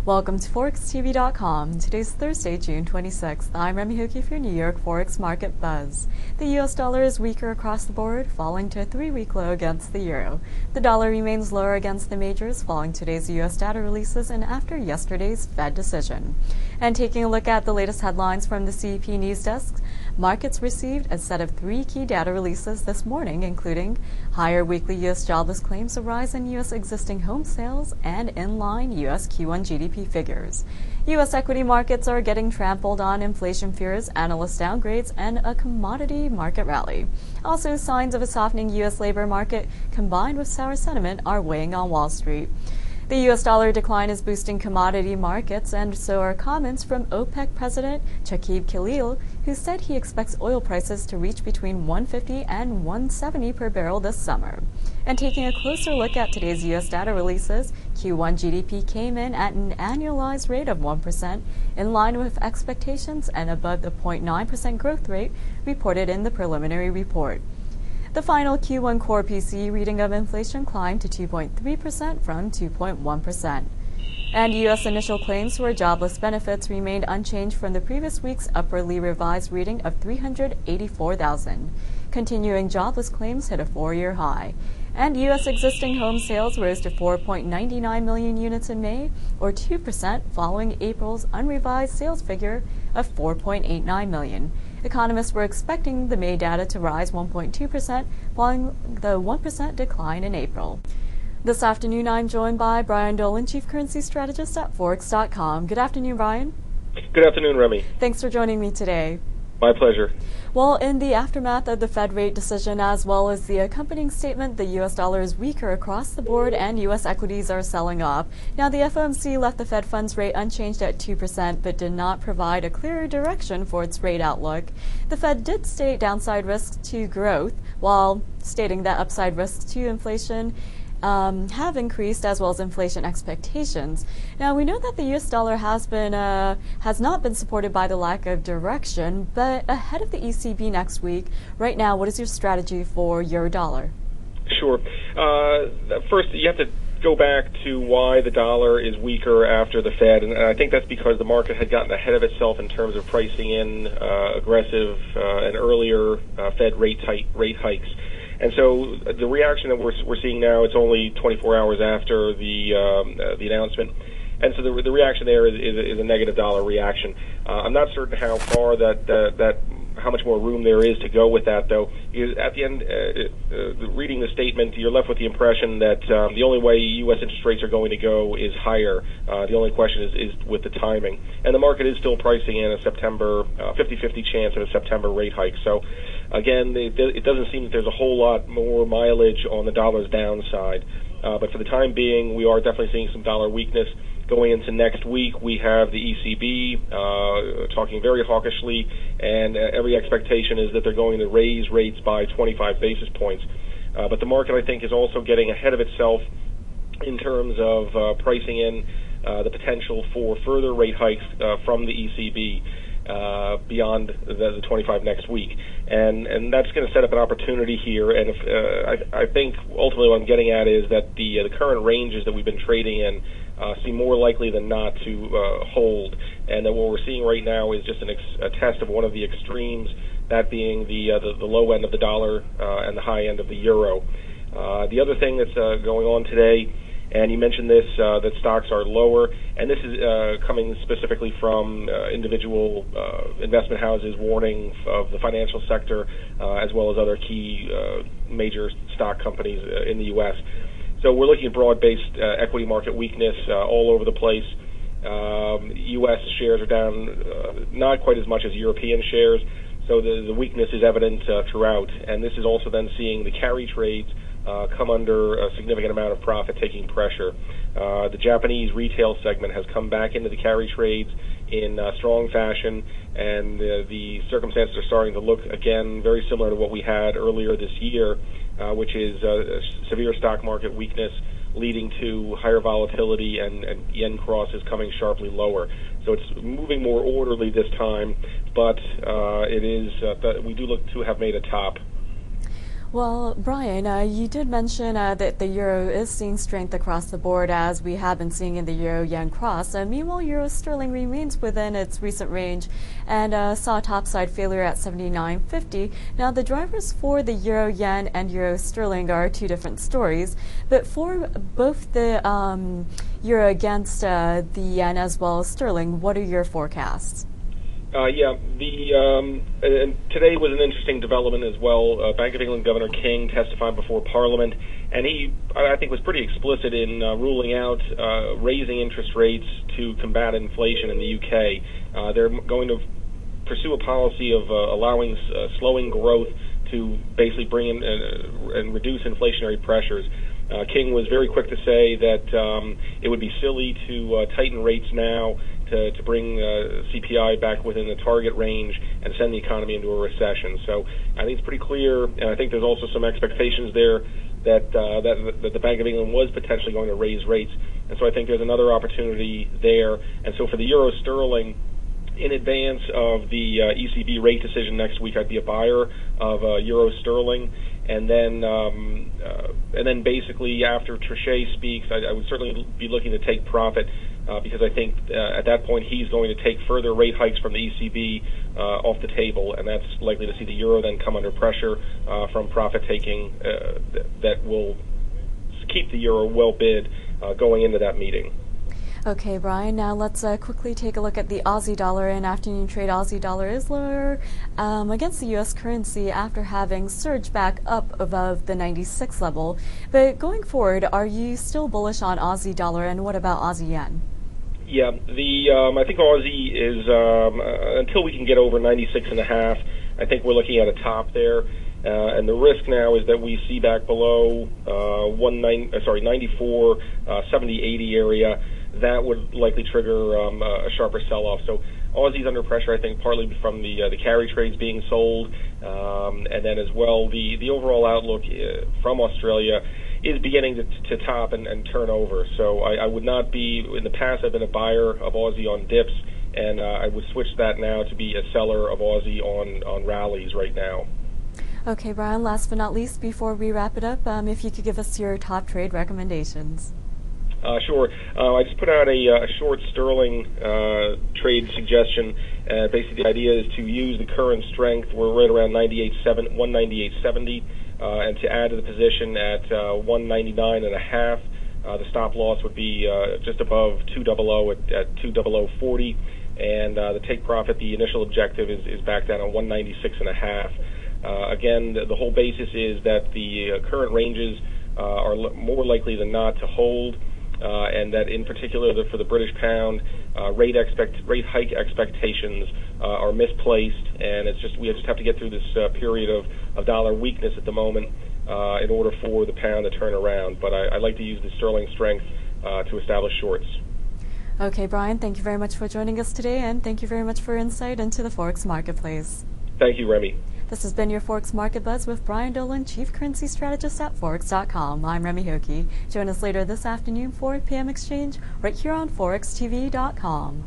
Welcome to ForexTV.com. Today's Thursday, June 26th. I'm Remy Hokie for your New York Forex Market Buzz. The U.S. dollar is weaker across the board, falling to a 3-week low against the euro. The dollar remains lower against the majors, following today's U.S. data releases and after yesterday's Fed decision. And taking a look at the latest headlines from the CEP News Desk, markets received a set of 3 key data releases this morning, including higher weekly U.S. jobless claims, a rise in U.S. existing home sales, and in-line U.S. Q1 GDP figures. U.S. equity markets are getting trampled on inflation fears, analyst downgrades, and a commodity market rally. Also, signs of a softening U.S. labor market combined with sour sentiment are weighing on Wall Street. The U.S. dollar decline is boosting commodity markets, and so are comments from OPEC President Chakib Khalil, who said he expects oil prices to reach between $150 and $170 per barrel this summer. And taking a closer look at today's U.S. data releases, Q1 GDP came in at an annualized rate of 1%, in line with expectations and above the 0.9% growth rate reported in the preliminary report. The final Q1 core PCE reading of inflation climbed to 2.3% from 2.1%. And U.S. initial claims for jobless benefits remained unchanged from the previous week's upwardly revised reading of 384,000. Continuing jobless claims hit a 4-year high. And U.S. existing home sales rose to 4.99 million units in May, or 2% following April's unrevised sales figure of 4.89 million. Economists were expecting the May data to rise 1.2%, following the 1% decline in April. This afternoon, I'm joined by Brian Dolan, Chief Currency Strategist at Forex.com. Good afternoon, Brian. Good afternoon, Remy. Thanks for joining me today. My pleasure. Well, in the aftermath of the Fed rate decision as well as the accompanying statement, the U.S. dollar is weaker across the board and U.S. equities are selling off. Now, the FOMC left the Fed funds rate unchanged at 2%, but did not provide a clearer direction for its rate outlook. The Fed did state downside risks to growth, while stating that upside risks to inflation have increased, as well as inflation expectations. Now, we know that the U.S. dollar has not been supported by the lack of direction, but ahead of the ECB next week, right now, what is your strategy for euro dollar? Sure. First, you have to go back to why the dollar is weaker after the Fed, and I think that's because the market had gotten ahead of itself in terms of pricing in aggressive and earlier Fed rate hikes. And so the reaction that we're seeing now, it's only 24 hours after the announcement, and so the reaction there is a negative dollar reaction. I'm not certain how far how much more room there is to go with that, though. At the end, reading the statement, you're left with the impression that the only way U.S. interest rates are going to go is higher. The only question is with the timing. And the market is still pricing in a September 50-50 chance of a September rate hike. So, again, it doesn't seem that there's a whole lot more mileage on the dollar's downside. But for the time being, we are definitely seeing some dollar weakness. Going into next week, we have the ECB talking very hawkishly, and every expectation is that they're going to raise rates by 25 basis points. But the market, I think, is also getting ahead of itself in terms of pricing in the potential for further rate hikes from the ECB beyond the 25 next week. And that's going to set up an opportunity here. And I think ultimately what I'm getting at is that the current ranges that we've been trading in seem more likely than not to hold, and that what we're seeing right now is just a test of one of the extremes, that being the low end of the dollar and the high end of the euro. The other thing that's going on today, and you mentioned this, that stocks are lower, and this is coming specifically from individual investment houses warning of the financial sector as well as other key major stock companies in the U.S. So we're looking at broad-based equity market weakness all over the place. U.S. shares are down not quite as much as European shares, so the weakness is evident throughout. And this is also then seeing the carry trades come under a significant amount of profit-taking pressure. The Japanese retail segment has come back into the carry trades in strong fashion, and the circumstances are starting to look, again, very similar to what we had earlier this year, which is severe stock market weakness leading to higher volatility and yen crosses coming sharply lower. So it's moving more orderly this time, but it is we do look to have made a top. Well, Brian, you did mention that the euro is seeing strength across the board, as we have been seeing in the euro-yen cross. Meanwhile, euro sterling remains within its recent range and saw a topside failure at 79.50. Now, the drivers for the euro-yen and euro sterling are two different stories, but for both the euro against the yen as well as sterling, what are your forecasts? And today was an interesting development as well. Bank of England Governor King testified before Parliament, and he, I think, was pretty explicit in ruling out raising interest rates to combat inflation in the UK. They're going to pursue a policy of allowing slowing growth to basically bring in and reduce inflationary pressures. King was very quick to say that it would be silly to tighten rates now to bring CPI back within the target range and send the economy into a recession. So I think it's pretty clear, and I think there's also some expectations there that the Bank of England was potentially going to raise rates. And so I think there's another opportunity there. And so for the euro sterling, in advance of the ECB rate decision next week, I'd be a buyer of euro sterling, and then basically after Trichet speaks, I would certainly be looking to take profit because I think at that point he's going to take further rate hikes from the ECB off the table, and that's likely to see the euro then come under pressure from profit taking that will keep the euro well bid going into that meeting. Okay, Brian, now let's quickly take a look at the Aussie dollar. In afternoon trade, Aussie dollar is lower against the U.S. currency after having surged back up above the 96 level. But going forward, are you still bullish on Aussie dollar, and what about Aussie yen? Yeah, I think Aussie is, until we can get over 96.5, I think we're looking at a top there. And the risk now is that we see back below 94, 70, 80 area. That would likely trigger a sharper sell-off. So Aussie's under pressure, I think, partly from the carry trades being sold, and then as well the overall outlook from Australia is beginning to top and turn over. So I would not be, in the past I've been a buyer of Aussie on dips, and I would switch that now to be a seller of Aussie on rallies right now. Okay, Brian, last but not least, before we wrap it up, if you could give us your top trade recommendations. Sure. I just put out a short sterling trade suggestion. Basically, the idea is to use the current strength. We're right around 198.70, and to add to the position at 199.5. The stop loss would be just above 200 at 200.40, and the take profit, the initial objective is back down on 196.5. Again, the whole basis is that the current ranges are more likely than not to hold. And that in particular for the British pound, rate hike expectations are misplaced, and we just have to get through this period of dollar weakness at the moment in order for the pound to turn around. But I like to use the sterling strength to establish shorts. Okay, Brian, thank you very much for joining us today, and thank you very much for insight into the Forex marketplace. Thank you, Remy. This has been your Forex Market Buzz with Brian Dolan, Chief Currency Strategist at Forex.com. I'm Remy Hokie. Join us later this afternoon, 4 p.m. exchange, right here on ForexTV.com.